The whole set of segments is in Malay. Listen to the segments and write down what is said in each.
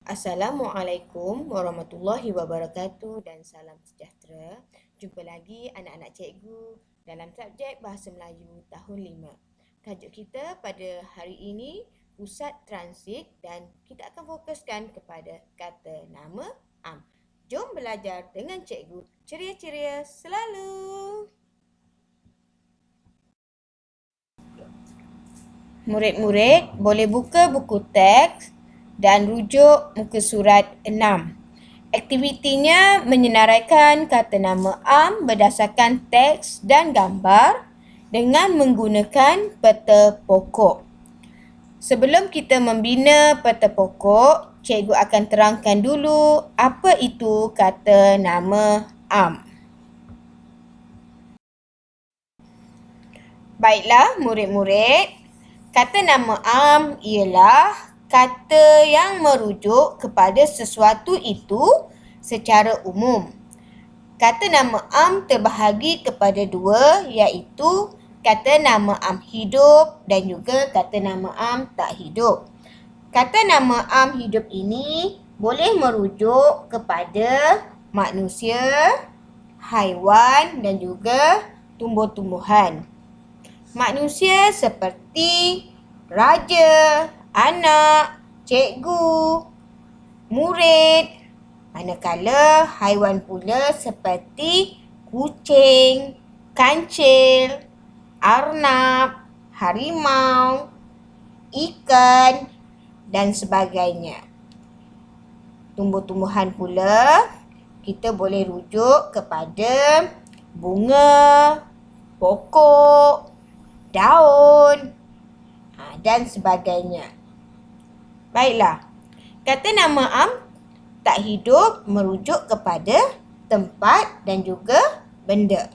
Assalamualaikum warahmatullahi wabarakatuh dan salam sejahtera. Jumpa lagi anak-anak cikgu dalam subjek Bahasa Melayu tahun 5. Tajuk kita pada hari ini Pusat Transit dan kita akan fokuskan kepada kata nama am. Jom belajar dengan cikgu. Ceria-ceria selalu. Murid-murid boleh buka buku teks dan rujuk muka surat 6. Aktivitinya menyenaraikan kata nama am berdasarkan teks dan gambar dengan menggunakan peta pokok. Sebelum kita membina peta pokok, cikgu akan terangkan dulu apa itu kata nama am. Baiklah murid-murid, kata nama am ialah kata yang merujuk kepada sesuatu itu secara umum. Kata nama am terbahagi kepada dua, iaitu kata nama am hidup dan juga kata nama am tak hidup. Kata nama am hidup ini boleh merujuk kepada manusia, haiwan dan juga tumbuh-tumbuhan. Manusia seperti raja, anak, cikgu, murid. Manakala haiwan pula seperti kucing, kancil, arnab, harimau, ikan dan sebagainya. Tumbuh-tumbuhan pula kita boleh rujuk kepada bunga, pokok, daun dan sebagainya. Baiklah, kata nama am tak hidup merujuk kepada tempat dan juga benda.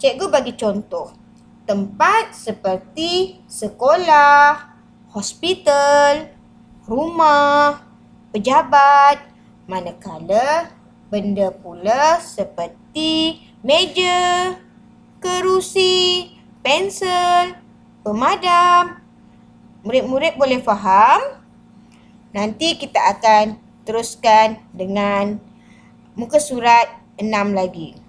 Cikgu bagi contoh. Tempat seperti sekolah, hospital, rumah, pejabat. Manakala benda pula seperti meja, kerusi, pensel, pemadam. Murid-murid boleh faham? Nanti kita akan teruskan dengan muka surat 6 lagi.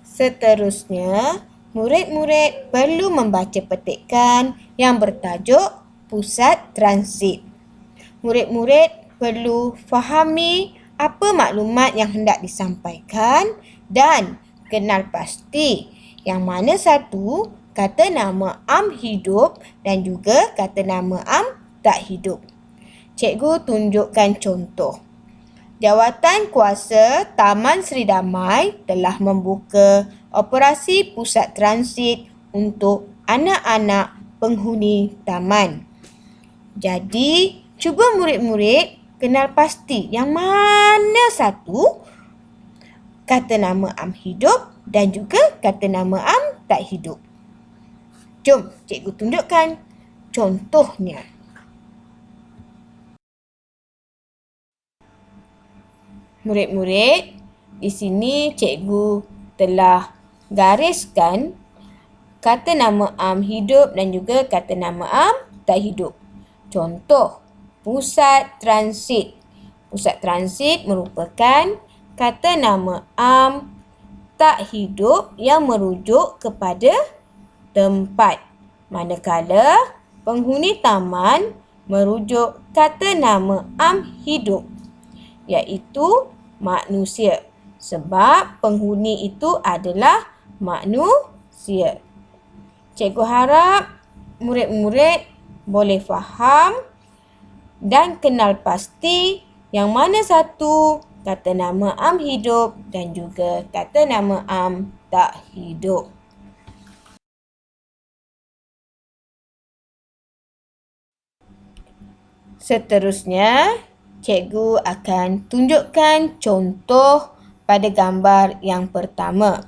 Seterusnya, murid-murid perlu membaca petikan yang bertajuk Pusat Transit. Murid-murid perlu fahami apa maklumat yang hendak disampaikan dan kenal pasti yang mana satu kata nama am hidup dan juga kata nama am tak hidup. Cikgu tunjukkan contoh. Jawatan Kuasa Taman Seri Damai telah membuka operasi pusat transit untuk anak-anak penghuni taman. Jadi, cuba murid-murid kenal pasti yang mana satu kata nama am hidup dan juga kata nama am tak hidup. Jom cikgu tunjukkan contohnya. Murid-murid, di sini cikgu telah gariskan kata nama am hidup dan juga kata nama am tak hidup. Contoh, pusat transit. Pusat transit merupakan kata nama am tak hidup yang merujuk kepada tempat. Manakala penghuni taman merujuk kata nama am hidup, iaitu manusia. Sebab penghuni itu adalah manusia. Cikgu harap murid-murid boleh faham dan kenal pasti yang mana satu kata nama am hidup dan juga kata nama am tak hidup. Seterusnya, cikgu akan tunjukkan contoh pada gambar yang pertama.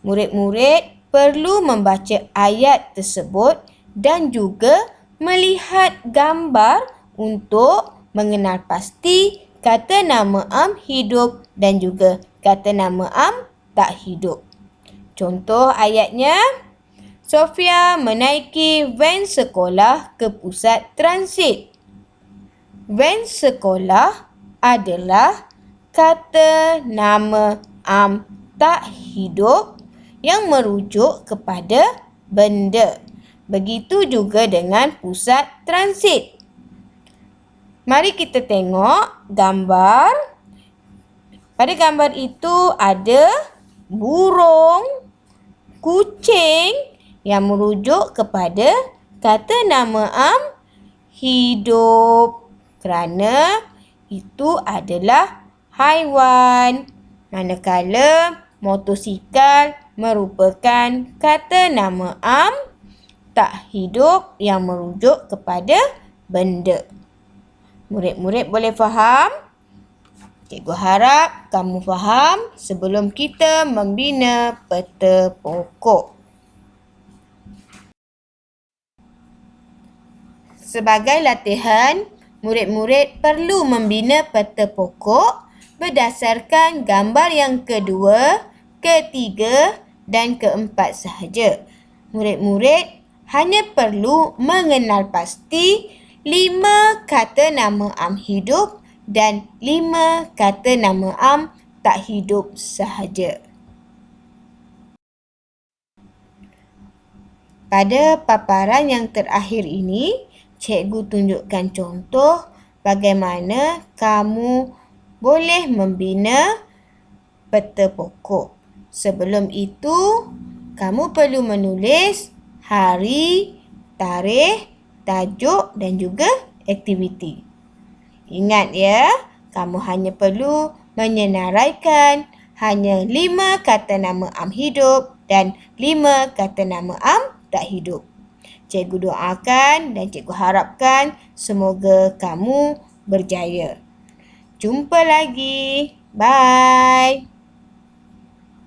Murid-murid perlu membaca ayat tersebut dan juga melihat gambar untuk mengenal pasti kata nama am hidup dan juga kata nama am tak hidup. Contoh ayatnya, Sofia menaiki van sekolah ke pusat transit. Van sekolah adalah kata nama am tak hidup yang merujuk kepada benda. Begitu juga dengan pusat transit. Mari kita tengok gambar. Pada gambar itu ada burung, kucing yang merujuk kepada kata nama am hidup. Kerana itu adalah haiwan. Manakala motosikal merupakan kata nama am tak hidup yang merujuk kepada benda. Murid-murid boleh faham? Cikgu harap kamu faham sebelum kita membina peta pokok. Sebagai latihan, murid-murid perlu membina peta pokok berdasarkan gambar yang kedua, ketiga dan keempat sahaja. Murid-murid hanya perlu mengenal pasti 5 kata nama am hidup dan 5 kata nama am tak hidup sahaja. Pada paparan yang terakhir ini, cikgu tunjukkan contoh bagaimana kamu boleh membina peta pokok. Sebelum itu, kamu perlu menulis hari, tarikh, tajuk dan juga aktiviti. Ingat ya, kamu hanya perlu menyenaraikan hanya 5 kata nama am hidup dan 5 kata nama am tak hidup. Cikgu doakan dan cikgu harapkan semoga kamu berjaya. Jumpa lagi. Bye.